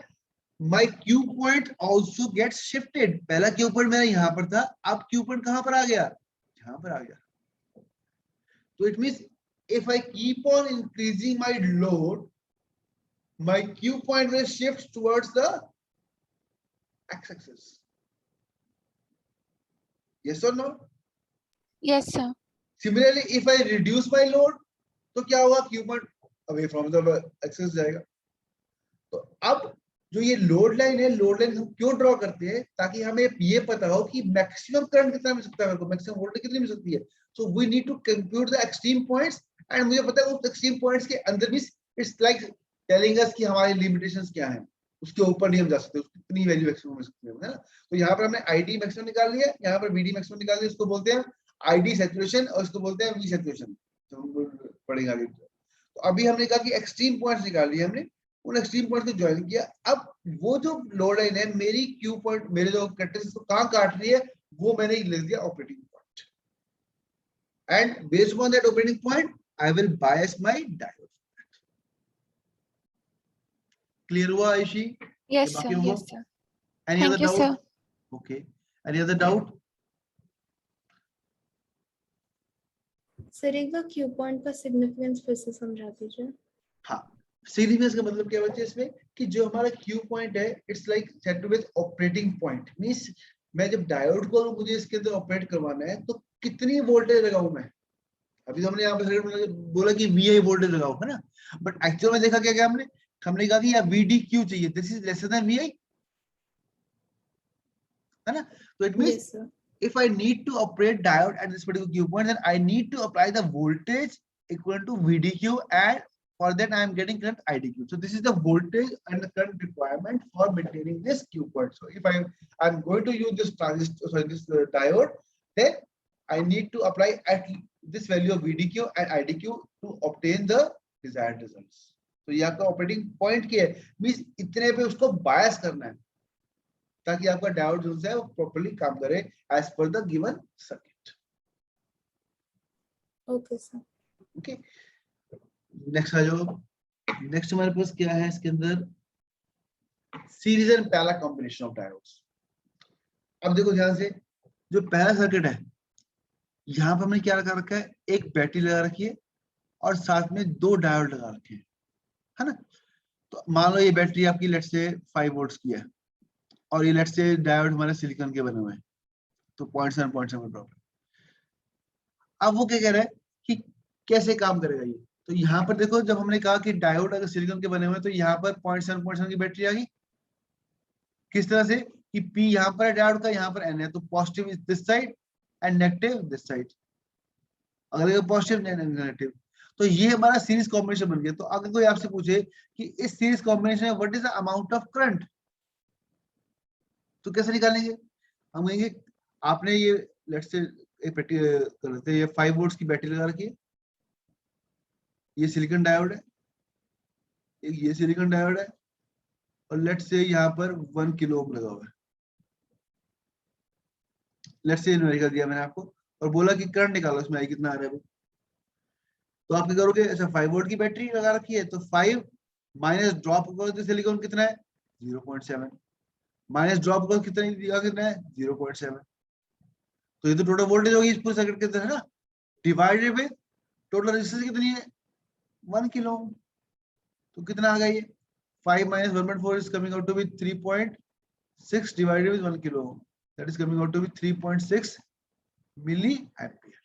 my Q point also gets shifted. पहला Q point मेरा यहाँ पर था, अब Q point कहाँ पर आ गया, यहाँ पर आ गया. तो it means if I keep on increasing my load, my Q point will shift towards the x-axis. Yes or no? Yes, sir. Similarly, if I reduce my load, तो क्या होगा, Q point away from the axis जाएगा. तो अब जो ये load line है, load line हम क्यों ड्रॉ करते हैं, ताकि हमें ये पता हो कि मैक्सिमम करंट कितना मिल सकता है मेरे को, मैक्सिमम वोल्टेज कितनी मिल सकती है. So we need to compute the extreme points and मुझे पता है उस एक्सट्रीम पॉइंट्स के अंदर भी इट्स लाइक टेलिंग अस कि हमारी लिमिटेशंस क्या हैं, उसके ऊपर नहीं हम जा सकते, उसकी कितनी वैल्यू मैक्सिमम मिल सकती है ना. तो यहाँ पर हमने ID मैक्सिमम निकाल लिया, यहाँ पर VD मैक्सिमम निकाल लिया, इसको बोलते हैं ID सैचुरेशन और इसको बोलते हैं V सैचुरेशन, जो पढ़ेगा आगे. तो अभी हमने कहा कि एक्सट्रीम पॉइंट्स निकाल लिए हमने, उन एक्सट्रीम पॉइंट्स को ज्वाइन किया. अब वो जो लोड लाइन है मेरी Q पॉइंट, मेरे जो कैरेक्टरिस्टिक्स को कहां काट रही है, वो मैंने लिख दिया operating point, and based on that operating point I will bias my diode. Clear हुआ आयुषी? Yes, बाकी sir. हुआ? Yes, sir. Any Thank other you, doubt? sir. Okay. Any other doubt? Sir एक बार क्यू पॉइंट का significance फिर से समझा दीजिए. हाँ, सिग्निफिकेंस का मतलब क्या बच्चे इसमें कि जो हमारा क्यू पॉइंट है it's like set with operating point. Means मैं जब डायोड को मुझे इसके अंदर ऑपरेट करवाना है तो कितनी वोल्टेज लगाऊं मैं. अभी तो हमने यहाँ पे बोला कि VI वोल्टेज लगाओ, है ना, बट एक्चुअल में देखा क्या हमने कहा कि यार VDQ चाहिए, this is lesser than VI, है ना. तो it means Yes, sir. if I need to operate diode at this particular Q point, then I need to apply the voltage equal to VDQ, and for that I am getting current IDQ. So this is the voltage and the current requirement for maintaining this Q point. So if I am going to use this transistor, sorry, this diode, then I need to apply at this value of VDQ and IDQ to obtain the desired results. तो ये आपका operating point क्या है, means इतने पे उसको बायस करना है ताकि आपका डायोड जो है वो प्रॉपर्ली काम करे as per the given circuit. Okay, sir. Okay, next आ जाओ. नेक्स्ट हमारे पास क्या है इसके अंदर, series and parallel combination of diodes. अब देखो ध्यान से, जो पहला सर्किट है यहाँ पर हमने क्या लगा रखा है, एक बैटरी लगा रखी है और साथ में 2 डायोड लगा रखे हैं, है ना। तो मान लो ये बैटरी आपकी लेट्स से 5 वोल्ट्स की है और ये लेट्स से डायोड हमारे सिलिकॉन के बने हुए हैं, तो 0.7 ड्रॉप। अब वो क्या कह रहा है कि कैसे काम करेगा ये। तो यहाँ पर देखो, जब हमने कहा कि डायोड अगर सिलिकॉन के बने हुए हैं तो यहाँ पर 0.7 की बैटरी आ गई। किस तरह से कि P यहाँ पर है डायोड का, यहाँ पर N है, तो positive is this side and negative this side. अगर पॉजिटिव नेगेटिव, तो ये हमारा सीरीज कॉम्बिनेशन बन गया। तो अगर कोई आपसे पूछे कि इस सीरीज कॉम्बिनेशन में what is the amount of current, तो कैसे निकालेंगे? हम कहेंगे आपने ये लेट्स से एक बैटरी कर लेते हैं, ये 5 वोल्ट्स की बैटरी लगा रखी है, ये सिलिकॉन डायोड है, एक ये सिलिकॉन डायोड है, और लेट्स से यहाँ पर 1 किलो ओम लगा हुआ है। लेट्स से न्यूमेरिकल दिया मैंने आपको और बोला कि करंट निकालो, इसमें आई कितना आ रहा है। तो आप क्या करोगे, ऐसा 5 वोल्ट की बैटरी लगा रखी है, तो 5 माइनस ड्रॉप करो तो सिलिकॉन कितना है 0.7, माइनस ड्रॉप करो कितना है 0.7। तो ये तो टोटल वोल्टेज होगी इस पूरे सर्किट के अंदर, है ना, डिवाइडेड बाय टोटल रेजिस्टेंस कितनी है 1 किलो ओम। तो कितना आ गया ये 5 minus 1.4 is coming out to be 3.6 divided with 1 kilo ohm. That is coming out to be 3.6 milliampere.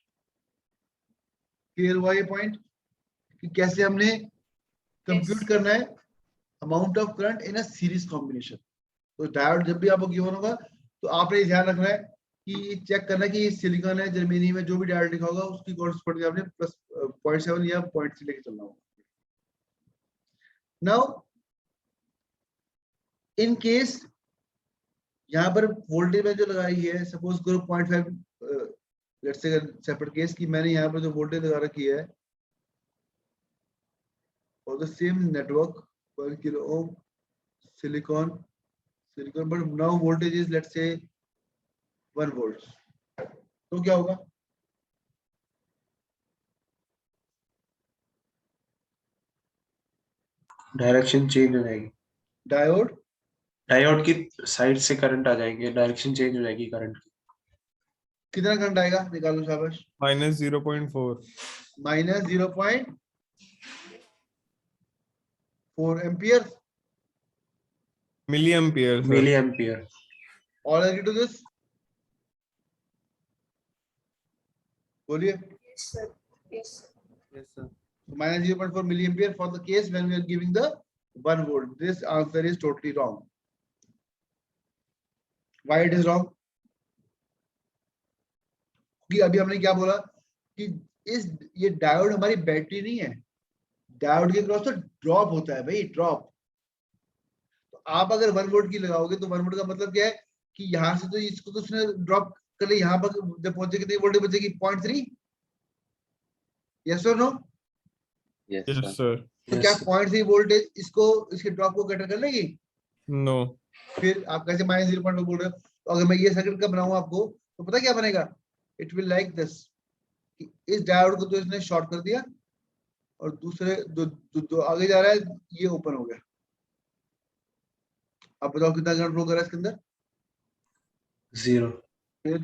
Clear हुआ ये पॉइंट कि कैसे हमने कंप्यूट करना है amount of current in a series combination. तो डायोड जब भी आपको गिवन होगा तो आपने ध्यान रखना है कि चेक करना है कि सिलिकॉन है, जर्मेनियम है, जो भी डायोड लिखा होगा उसकी कॉरेस्पॉन्डिंग आपने प्लस 0.7 या 0.3 लेके चलना होगा। नाउ इन केस यहाँ पर वोल्टेज में जो लगाई है, सपोज करो 0.5, लेट्स से सेपरेट केस कि मैंने यहाँ पर जो वोल्टेज लगा रखी है और the same network 1 kilo ohm silicon but now voltage is let's say 1 volt, तो क्या होगा? डायरेक्शन चेंज हो जाएगी, डायोड डायोड की साइड से करंट आ जाएगी, डायरेक्शन चेंज हो जाएगी करंट की। कितना करंट आएगा निकालो शाबाश। Minus 0.4 minus 0.4 ampere milli ampere milli ampere. All agree to this? बोलिए। Yes, sir. Yes, sir. Yes sir. Minus 0.4 milliampere for the case when we are giving the 1 volt. This answer is totally wrong. Why it is wrong? कि अभी हमने क्या बोला कि ये diode हमारी battery नहीं है, डायोड के क्रॉस तो ड्रॉप होता है भाई, ड्रॉप। तो आप अगर 1 वोल्ट की लगाओगे तो 1 वोल्ट का मतलब क्या है कि यहाँ से तो इसको तो उसने ड्रॉप कर लिया, यहाँ पर जब पहुंचेगी तो वोल्टेज बचेगी 0.3। यस और नो? Yes sir. तो क्या 0.3 वोल्टेज इसको इसके ड्रॉप को कैटर कर लेगी? नो। फिर आप कैसे माइनस 0.5 बोल रहे हो? तो अगर मैं ये सर्किट का बनाऊं आपको तो पता क्या बनेगा, इट विल लाइक दिस। इस डायोड को तो इसने शॉर्ट कर दिया और दूसरे जो आगे जा रहा है ये ओपन हो गया। आप बताओ कितना करंट फ्लो कर रहा है इसके अंदर? 0। फिर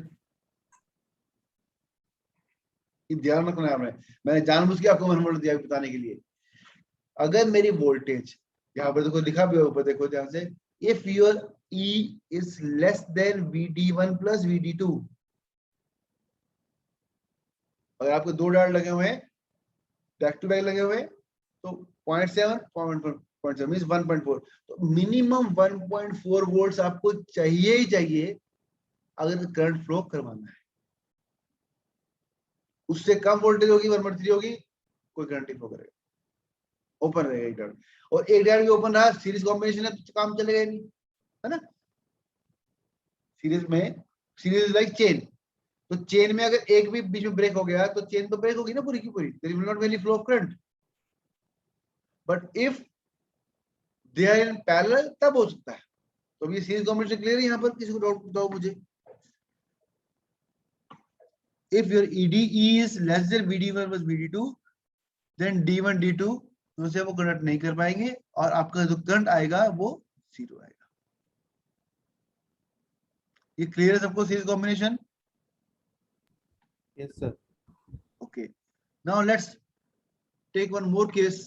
ध्यान रखना है आपने, मैंने जानबूझ के आपको 1 वोल्ट दिया बताने के लिए। अगर मेरी वोल्टेज यहाँ पर देखो लिखा भी है ऊपर, देखो ध्यान से, if your E is less than VD1 plus VD2, अगर आपको 2 डायोड लगे हुए हैं बैक टू बैक लगे हुए हैं तो 0.7 0.7 मींस 1.4, तो मिनिमम 1.4 वोल्ट्स आपको चाहिए ही चाहिए अगर करंट फ्लो करवाना है। उससे कम वोल्टेज होगी 1.3 होगी, कोई करंट नहीं फ्लो करेगा, ओपन रहेगा एक डायोड। और एक डायोड भी ओपन रहा, सीरीज कॉम्बिनेशन है तो काम चलेगा नहीं, है ना। सीरीज लाइक चेन, तो चेन में अगर एक भी बीच में ब्रेक हो गया तो चेन तो ब्रेक होगी ना पूरी की पूरी, there will not be any flow of current. But if they are in parallel तब हो सकता है। तो अभी सीरीज कॉम्बिनेशन क्लियर है? यहाँ पर किसी को डाउट बताओ मुझे। If your EDE is less than VD1 plus VD2, then D1 D2 उनसे वो कनेक्ट नहीं कर पाएंगे और आपका जो करंट आएगा वो 0 आएगा। ये क्लियर है सबको series combination? Yes, sir. Okay. Now let's take one more case.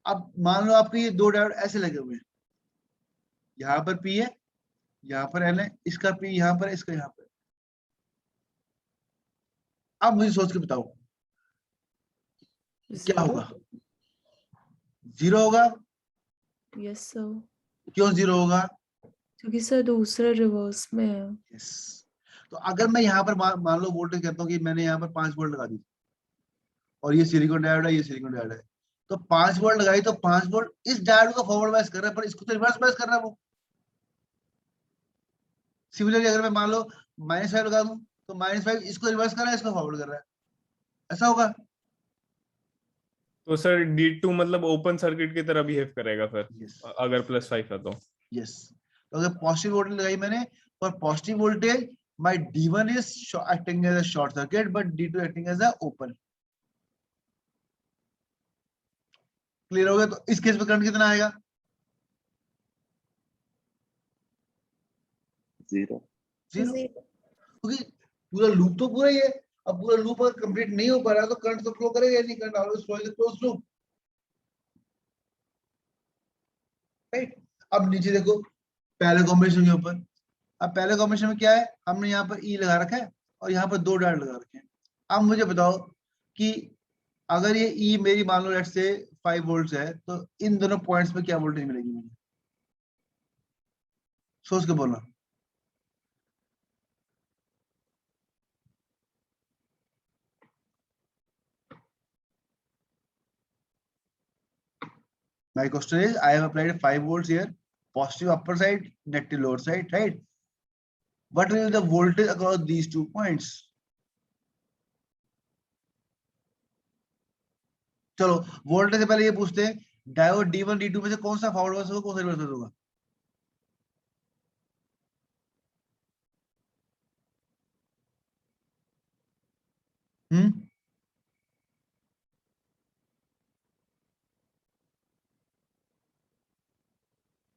अब मान लो आपके ये दो डायोड ऐसे लगे हुए हैं, यहाँ पर P है, यहाँ पर N है, इसका P यहाँ पर है, इसका यहाँ पर। अब मुझे सोच के बताओ क्या होगा? जीरो होगा? यस सर, क्यों जीरो होगा? क्योंकि सर दूसरा रिवर्स में है। यस। तो अगर मैं यहाँ पर मान लो वोल्टेज कहता हूँ कि मैंने यहाँ पर 5 वोल्ट लगा दी और ये सिलिकॉन डायोड है, ये सिलिकॉन डायोड है, तो 5 वोल्ट लगाई तो 5 वोल्ट इस डायोड को फॉरवर्ड बायस कर रहा है, पर इसको तो रिवर्स बायस कर रहा है वो। सिमिलरली अगर मैं मान लो -5 लगा दूं तो -5 इसको रिवर्स कर रहा है, इसको फॉरवर्ड कर रहा है, ऐसा होगा? तो सर D2 मतलब ओपन सर्किट की तरह बिहेव करेगा फिर यस अगर +5 है तो। यस। तो अगर पॉजिटिव वोल्टेज लगाई मैंने, और positive voltage my D1 is acting as a short circuit but D2 acting as a open. Clear हो गया? तो इस केस में करंट कितना आएगा? जीरो। क्योंकि पूरा लूप तो पूरा ही है। अब पूरा लूप अगर कंप्लीट नहीं हो पा रहा तो करंट तो फ्लो करेगा नहीं, current always flow in the closed loop, right? अब नीचे देखो पहले कॉम्बिनेशन के ऊपर, अब पहले कॉम्बिनेशन में क्या है, हमने यहाँ पर E लगा रखा है और यहाँ पर 2 डायोड लगा रखे हैं। अब मुझे बताओ कि अगर ये E मेरी मान लो लेट्स से 5 वोल्ट्स है, तो इन दोनों पॉइंट्स पे क्या वोल्टेज मिलेगी मुझे? सोच के बोलना। My question is, I have applied 5 volts here, positive upper side, negative lower side, right? What will be the voltage across these 2 points? चलो वोल्टेज से पहले ये पूछते हैं, डायोड D1 D2 में से कौन सा फॉरवर्ड बायस होगा, कौन सा रिवर्स बायस होगा?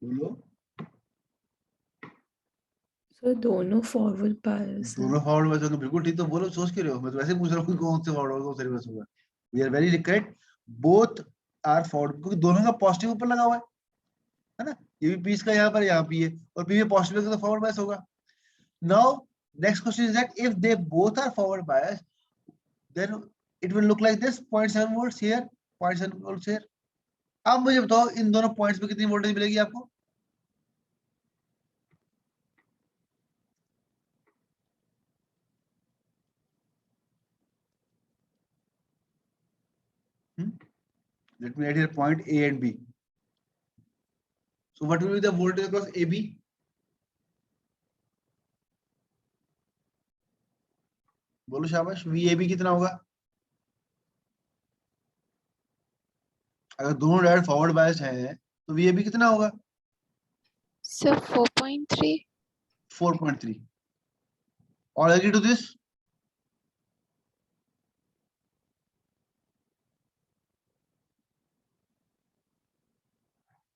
बोलो। सर दोनों फॉरवर्ड बायस है। दोनों फॉरवर्ड बायस होंगे, बिल्कुल ठीक। तो बोलो, सोच क्यों रहे हो? मैं तो वैसे पूछ रहा हूँ कि कौन से फॉरवर्ड होगा, कौन से रिवर्स होगा। We are very correct, both are forward, क्योंकि दोनों का पॉजिटिव ऊपर लगा हुआ है ना? ये भी पीस का यहाँ पर, यहाँ पे है, और पी में पॉजिटिव का तो फॉरवर्ड बायस होगा। Now next question is that if they both are forward bias, then it will look like this, 0.7 volts here, 0.7 volts here. अब मुझे बताओ इन दोनों पॉइंट्स पे कितनी वोल्टेज मिलेगी आपको? Let me write here point A and B. So what will be the voltage across AB? बोलो शाबाश। VAB कितना होगा? अगर दोनों डायोड फॉरवर्ड बायस हैं तो VAB कितना होगा? Sir 4.3। 4.3। All agree to this?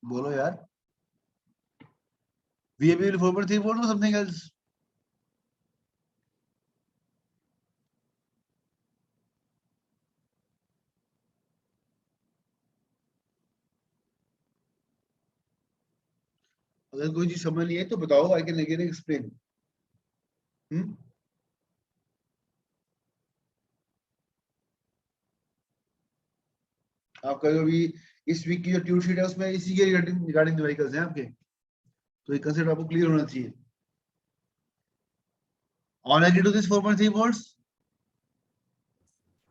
बोलो यार। VAB will 4.3 volt or something else? अगर कोई चीज समझ नहीं है तो बताओ, आई कैन अगेन एक्सप्लेन। आपका जो भी इस वीक की जो ट्यूट शीट है उसमें इसी के रिगार्डिंग न्यूमेरिकल्स हैं आपके, तो ये कंसेप्ट आपको क्लियर होना चाहिए। All agree to this 4.3 volts?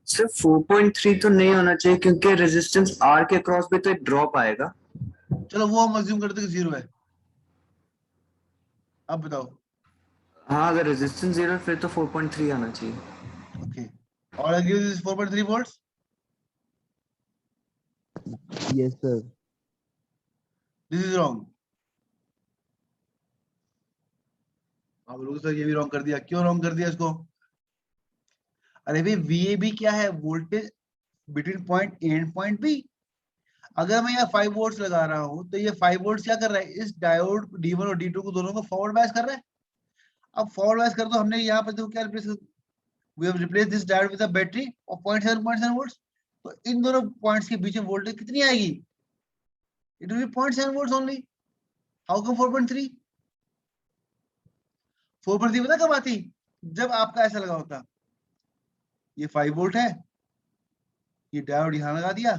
Sir 4.3 तो नहीं होना चाहिए क्योंकि रेजिस्टेंस R के क्रॉस पे तो एक ड्रॉप आएगा। चलो वो हम अज्यूम करते हैं कि 0 है। अब बताओ। हाँ, अगर रेजिस्टेंस 0 फिर तो 4.3 आना चाहिए। Okay, all agree to this 4.3 volts? Yes, sir. This is wrong. आप लोग सर ये भी रॉन्ग कर दिया, क्यों रॉन्ग कर दिया इसको? अरे भाई VAB क्या है? Voltage between point A and point B। अगर मैं यहाँ 5 वोल्ट्स लगा रहा हूँ तो ये 5 वोल्ट्स क्या कर रहा है? इस डायोड D1 और D2 को दोनों को फॉरवर्ड बायस कर रहा है। अब फॉरवर्ड बायस कर दो, हमने यहाँ पर देखो क्या replace we have replaced this diode with a battery of 0.7 volts. तो इन दोनों पॉइंट्स के बीच में वोल्टेज कितनी आएगी? It will be 0.7 volts only. How come 4.3? 4.3 पता कब आती? जब आपका ऐसा लगा होता, ये 5 वोल्ट है, ये डायोड यहां लगा दिया,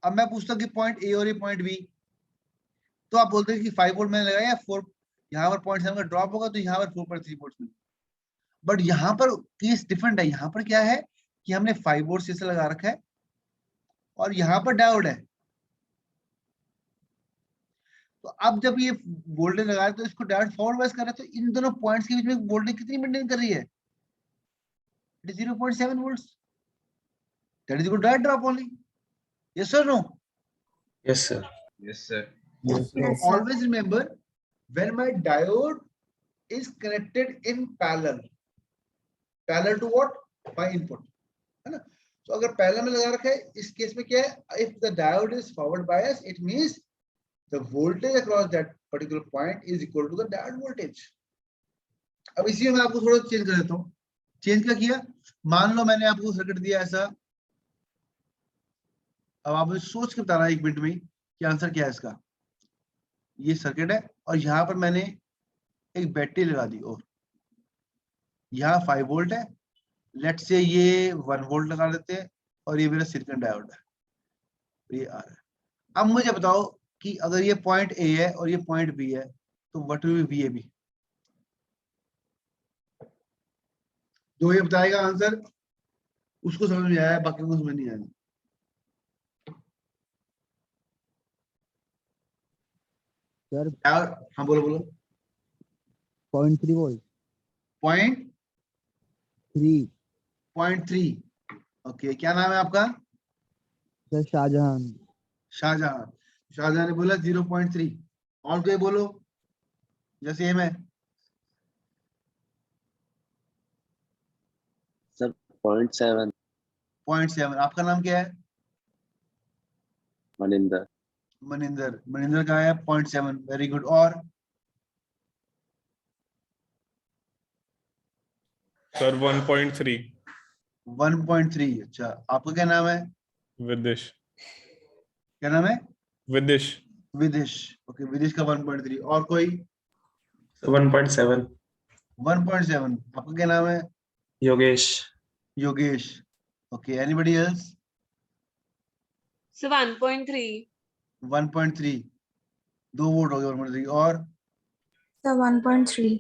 अब मैं पूछता हूँ कि पॉइंट ए और ये पॉइंट बी, तो आप बोलते हैं कि 5 वोल्ट मैंने लगाया, 4 यहाँ पर 0.7 का ड्रॉप होगा तो यहाँ पर 4.3 वोल्ट में। बट यहाँ पर केस डिफरेंट है, यहाँ पर क्या है कि हमने 5 वोल्ट से लगा रखा है और यहाँ पर डायोड है। तो अब जब ये वोल्टेज लगा है तो इसको डायोड फॉरवर्ड बायस कर रहा है, तो इन दोनों पॉइंट्स के बीच में वोल्टेज कितनी मेंटेन कर रही है? It is 0.7 volts. That is equal to diode drop only. Yes और no? Yes sir. Yes, sir. Always remember, when my diode is connected in parallel to what? My input, है ना? तो अगर parallel में लगा रखा है, इस केस में क्या है? If the diode is forward bias, it means the voltage across that particular point is equal to the diode voltage. अब इसी में मैं आपको थोड़ा चेंज कर देता हूँ। चेंज क्या किया? मान लो मैंने आपको सर्किट दिया ऐसा, अब आप मुझे सोच के बताना 1 मिनट में कि आंसर क्या है इसका। ये सर्किट है और यहाँ पर मैंने एक बैटरी लगा दी और यहाँ 5 वोल्ट है, लेट्स से ये 1 वोल्ट लगा देते हैं और ये मेरा सिलिकॉन डायोड है, तो ये आ रहा है। अब मुझे बताओ कि अगर ये पॉइंट ए है और ये पॉइंट बी है तो व्हाट विल बी वीएबी? जो ये बताएगा आंसर उसको समझ में आया, बाकी को समझ नहीं आया। सर हाँ बोलो बोलो। 0.3 वोल्ट। पॉइंट 3। 0.3। ओके, क्या नाम है आपका? सर शाहजहां। शाहजहां। शाहजहां ने बोला 0.3। और कोई बोलो जैसे ये मैं। सर 0.7। 0.7। आपका नाम क्या है? मनिंदर। मनिंदर का है 0.7। Very good. और सर 1.3। 1.3। अच्छा, आपका क्या नाम है? विदिश। क्या नाम है? विदिश। विदिश। ओके, विदिश का 1.3। और कोई? 1.7। 1.7। आपका क्या नाम है? Yogesh. Yogesh. Okay, anybody else? Sir 1.3। 1.3। 2 vote हो गए 1.3। और सर 1.3।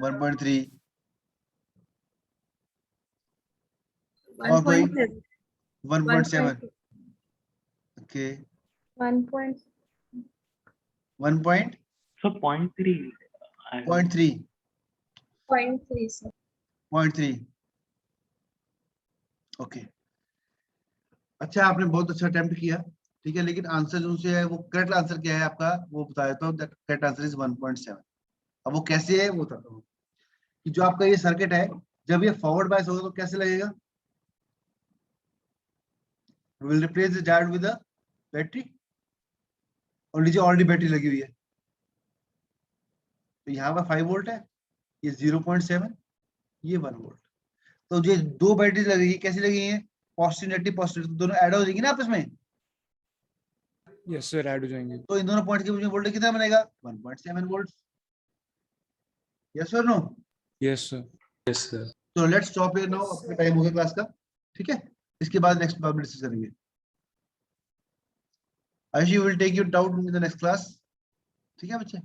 1.3। और कोई? 1.7। Okay, 1.3 sir 0.3 sir. 0.3। ओके, अच्छा आपने बहुत अच्छा अटेम्प्ट किया, ठीक है, लेकिन आंसर जो से है वो करेक्ट आंसर क्या है आपका वो बता देता हूँ। Correct answer is 1.7। अब वो कैसे है वो बताता हूँ कि जो आपका ये सर्किट है जब ये फॉरवर्ड बायस होगा तो कैसे लगेगा? Will replace the diode with a battery और नीचे ऑलरेडी बैटरी लगी हुई है, तो यहाँ पर 5 वोल्ट है, ये 0.7, ये 1 वोल्ट। तो जो 2 बैटरी लगेगी कैसी लगेगी? पॉजिटिव नेगेटिव पॉजिटिव दोनों ऐड हो जाएंगी ना आपस में। यस सर, ऐड हो जाएंगे। तो इन दोनों पॉइंट के बीच में वोल्टेज कितना बनेगा? 1.7 वोल्ट। यस और no? Yes sir. Yes sir. तो लेट्स स्टॉप हियर नाउ, अपना टाइम हो गया क्लास का, ठीक है। इसके बाद नेक्स्ट बार डिस्कस करेंगे। Ayushi will take you doubt in the next class, ठीक है बच्चे।